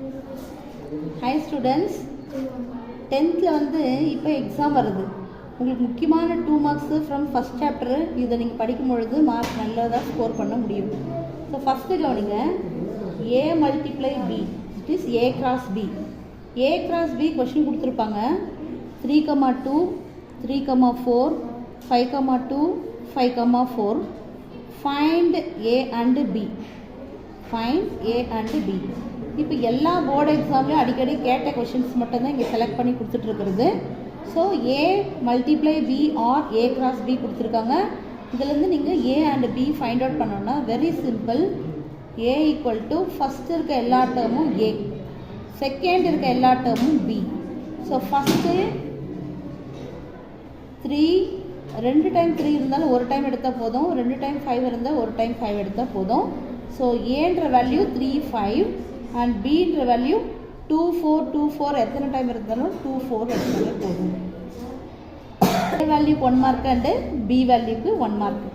Hi students, 10th வந்து இப்போ exam வருது. உங்களுக்கு முக்கியமான 2 மார்க்ஸ் ஃப்ரம் ஃபஸ்ட் சாப்டர் இதை நீங்கள் படிக்கும் பொழுது மார்க் நல்லதாக ஸ்கோர் பண்ண முடியும். ஸோ ஃபஸ்ட்டு கவனிங்க, A multiply B, it is A cross B. A cross B question கொடுத்துருப்பாங்க. 3,2, 3,4, 5,2, 5,4. Find A and B. Find A and B. இப்போ எல்லா போர்டு எக்ஸாம்லேயும் அடிக்கடி கேட்ட கொஷின்ஸ் மட்டும்தான் இங்கே செலக்ட் பண்ணி கொடுத்துட்ருக்கிறது. So A multiply B or A cross B கொடுத்துருக்காங்க. இதுலேருந்து நீங்கள் A and B find out பண்ணோன்னா very simple. A equal to first இருக்க எல்லா டேர்மும் A, செகண்ட் இருக்க எல்லா டேர்மும் B. ஸோ ஃபஸ்ட்டு 3, 2 டைம் 3 இருந்தாலும் ஒரு டைம் எடுத்தால் போதும், 2 டைம் 5 இருந்தால் ஒரு டைம் 5 எடுத்தால் போதும். ஸோ ஏன்ற வேல்யூ 3, 5 அண்ட் பின்ற வேல்யூ 2, 4, 2, 4 எத்தனை டைம் இருந்தாலும் 2, 4 எடுத்தாலே போதும். A வேல்யூக்கு 1 mark and B வேல்யூக்கு 1 mark.